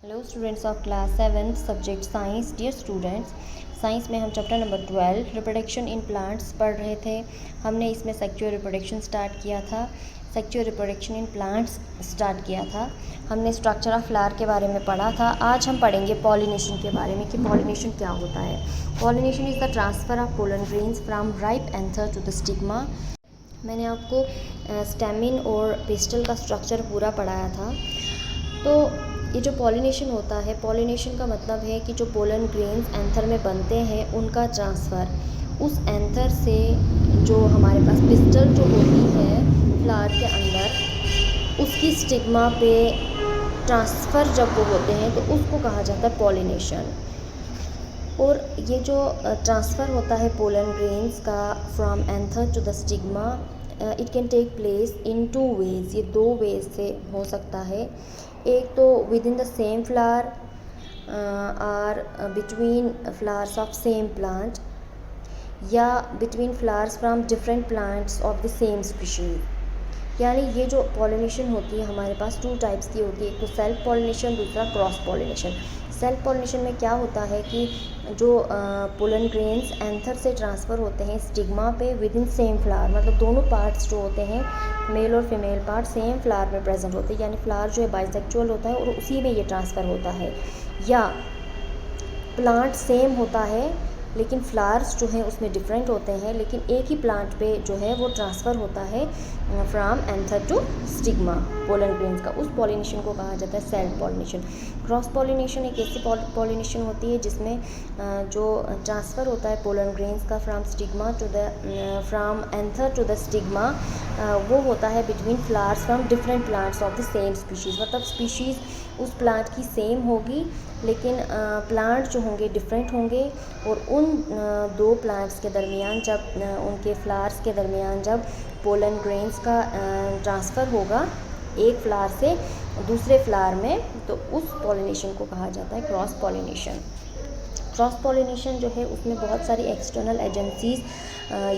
Hello students of class 7 subject science. Dear students, science में हम chapter number 12 reproduction in plants पढ़ रहे थे। हमने इसमें सेक्सुअल रिप्रोडक्शन स्टार्ट किया था, sexual reproduction in plants start किया था। हमने स्ट्रक्चर ऑफ फ्लावर के बारे में पढ़ा था। आज हम पढ़ेंगे पॉलिनेशन के बारे में कि पॉलिनेशन क्या होता है। Pollination is the transfer of pollen grains from ripe anther to the stigma. मैंने आपको स्टेमिन और पेस्टल का स्ट्रक्चर पूरा पढ़ाया था। तो ये जो पॉलिनेशन होता है, पॉलिनेशन का मतलब है कि जो पोलन ग्रेन्स एंथर में बनते हैं उनका ट्रांसफ़र उस एंथर से जो हमारे पास पिस्टल जो होती है फ्लावर के अंदर, उसकी स्टिग्मा पे ट्रांसफ़र जब वो होते हैं तो उसको कहा जाता है पॉलिनेशन। और ये जो ट्रांसफ़र होता है पोलन ग्रेन्स का from anther to the stigma, it can take place in 2 ways. ये 2 वेज़ से हो सकता है। एक तो within the same flower और between flowers of same plant, या between flowers from different plants of the same species. यानी ये जो पॉलिनेशन होती है हमारे पास 2 टाइप्स की होती है, एक तो सेल्फ पॉलिनेशन, दूसरा क्रॉस पॉलिनेशन। सेल्फ पॉलिनेशन में क्या होता है कि जो पोलन ग्रेन्स एंथर से ट्रांसफ़र होते हैं स्टिग्मा पे विद इन सेम फ्लावर, मतलब दोनों पार्ट्स जो होते हैं मेल और फीमेल पार्ट सेम फ्लावर में प्रेजेंट होते हैं, यानी फ्लावर जो है बाइसेक्चुअल होता है और उसी में ये ट्रांसफ़र होता है। या प्लांट सेम होता है लेकिन फ्लावर्स जो हैं उसमें डिफरेंट होते हैं, लेकिन एक ही प्लांट पे जो है वो ट्रांसफ़र होता है from anther to stigma pollen grains का। उस पॉलिनेशन को कहा जाता है सेल्फ पॉलिनेशन। क्रॉस पॉलिनेशन एक ऐसी पॉलिनेशन होती है जिसमें जो ट्रांसफ़र होता है पोलन ग्रेन्स का from anther to the stigma, वो होता है between flowers from different plants of the same species. मतलब स्पीशीज़ उस प्लांट की सेम होगी लेकिन प्लांट जो होंगे डिफरेंट होंगे, और उन 2 प्लांट्स के दरमियान जब उनके फ्लावर्स के दरमियान जब पोलन ग्रेन्स का ट्रांसफ़र होगा एक फ्लावर से दूसरे फ्लावर में, तो उस पॉलिनेशन को कहा जाता है क्रॉस पॉलिनेशन। क्रॉस पॉलिनेशन जो है उसमें बहुत सारी एक्सटर्नल एजेंसीज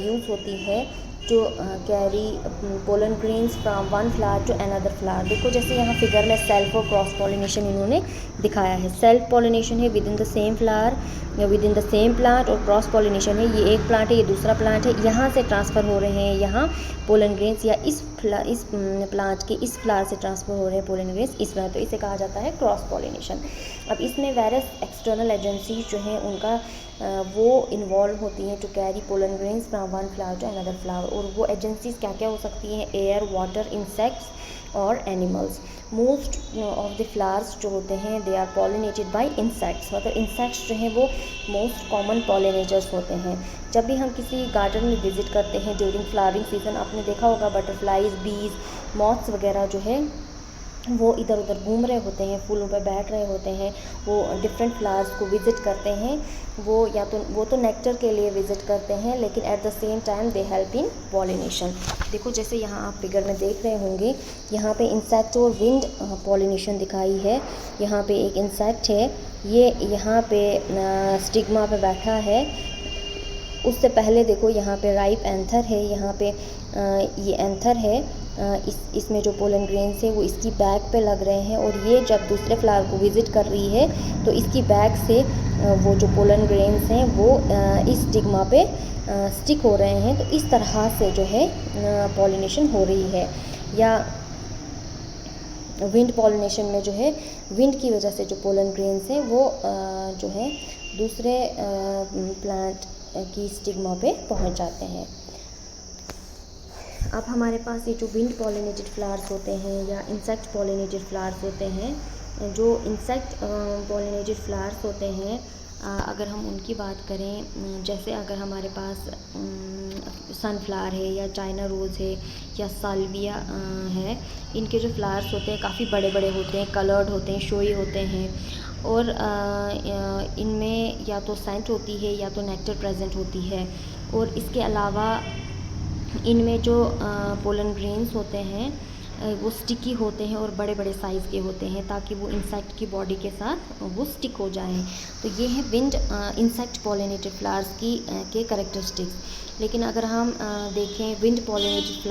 यूज़ होती है जो carry pollen grains from one flower to another flower. देखो जैसे यहाँ फिगर में सेल्फ और क्रॉस पॉलिनेशन इन्होंने दिखाया है। सेल्फ पॉलिनेशन है within the same flower या within the same plant, और क्रॉस पॉलिनेशन है ये एक प्लांट है ये दूसरा प्लांट है, यहाँ से ट्रांसफ़र हो रहे हैं यहाँ पोलन ग्रेन्स, या इस प्लांट के इस फ्लावर से ट्रांसफ़र हो रहे हैं पोलन ग्रेन्स इस फ्लावर, तो इसे कहा जाता है क्रॉस पॉलिनेशन। अब इसमें वेरियस एक्सटर्नल एजेंसीज जो हैं उनका वो इन्वॉल्व होती हैं to carry pollen grains from one flower to another flower. और वो एजेंसीज क्या क्या हो सकती हैं? एयर, वाटर, इंसेक्ट्स और animals. Most of the flowers जो होते हैं they are pollinated by insects, मतलब इंसेक्ट्स जो हैं वो मोस्ट कॉमन पॉलिनेटर्स होते हैं। जब भी हम किसी गार्डन में विज़िट करते हैं ड्यूरिंग फ्लावरिंग सीज़न, आपने देखा होगा बटरफ्लाइज, बीज, मॉथ्स वगैरह जो है वो इधर उधर घूम रहे होते हैं, फूलों पर बैठ रहे होते हैं, वो डिफरेंट फ्लावर्स को विज़िट करते हैं। वो तो नेक्टर के लिए विज़िट करते हैं, लेकिन at the same time they help in pollination. देखो जैसे यहाँ आप फिगर में देख रहे होंगे, यहाँ पे इंसेक्ट और विंड पॉलिनेशन दिखाई है। यहाँ पे एक इंसेक्ट है, ये यहाँ पे स्टिग्मा पे बैठा है। उससे पहले देखो यहाँ पे राइप एंथर है, यहाँ पे ये एंथर है, इसमें जो पोलन ग्रेन्स है वो इसकी बैक पे लग रहे हैं, और ये जब दूसरे फ्लावर को विज़िट कर रही है तो इसकी बैक से वो जो पोलन ग्रेन्स हैं वो इस स्टिग्मा पे स्टिक हो रहे हैं। तो इस तरह से जो है पॉलिनेशन हो रही है। या विंड पॉलिनेशन में जो है विंड की वजह से जो पोलन ग्रेन्स हैं वो जो है दूसरे प्लांट की स्टिग्मा पे पहुंच जाते हैं। अब हमारे पास ये जो विंड पॉलिनेटेड फ्लावर्स होते हैं या इंसेक्ट पॉलिनेटेड फ्लावर्स होते हैं, जो इंसेक्ट पॉलिनेटेड फ्लावर्स होते हैं, अगर हम उनकी बात करें, जैसे अगर हमारे पास सनफ्लावर है या चाइना रोज़ है या साल्विया है, इनके जो फ्लावर्स होते हैं काफ़ी बड़े बड़े होते हैं, कलर्ड होते हैं, शोई होते हैं, और इनमें या तो सेंट होती है या तो नेक्टर प्रेजेंट होती है। और इसके अलावा इनमें जो पोलन ग्रेन्स होते हैं वो स्टिकी होते हैं और बड़े बड़े साइज़ के होते हैं, ताकि वो इंसेक्ट की बॉडी के साथ वो स्टिक हो जाएं। तो ये है विंड इंसेक्ट पॉलिनेटेड फ्लावर्स के कैरेक्टरिस्टिक्स। लेकिन अगर हम देखें विंड पॉलिनेटेड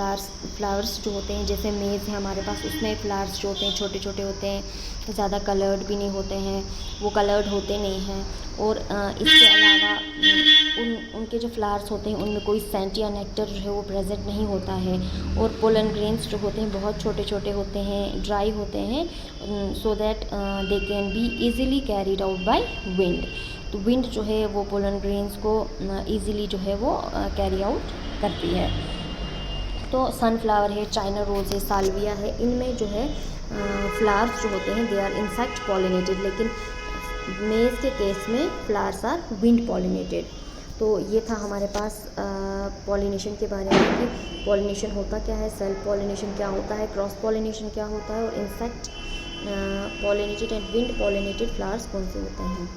फ्लावर्स जो होते हैं, जैसे मेज़ है हमारे पास, उसमें फ्लावर्स जो होते हैं छोटे छोटे होते हैं, ज़्यादा कलर्ड भी नहीं होते हैं, वो कलर्ड होते नहीं हैं। और इसके अलावा उनके जो फ्लावर्स होते हैं उनमें कोई सेंट या नेक्टर जो है वो प्रेजेंट नहीं होता है। और पोलन ग्रेन्स जो होते हैं बहुत छोटे छोटे होते हैं, ड्राई होते हैं, so that they can be easily carried out by wind. तो विंड जो है वो पोलन ग्रेन्स को ईज़िली जो है वो कैरी आउट करती है। तो सनफ्लावर है, चाइना रोज़ है, साल्विया है, इनमें जो है फ्लावर्स जो होते हैं दे आर इंसेक्ट पॉलिनेटेड, लेकिन मेज के केस में फ्लावर्स आर विंड पॉलिनेटेड। तो ये था हमारे पास पॉलिनेशन के बारे में कि पॉलिनेशन होता क्या है, सेल्फ पॉलिनेशन क्या होता है, क्रॉस पॉलिनेशन क्या होता है, और insect pollinated and wind pollinated flowers कौन से होते हैं।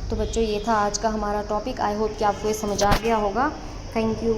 तो बच्चों ये था आज का हमारा टॉपिक। आई होप कि आपको ये समझ आ गया होगा। Thank you.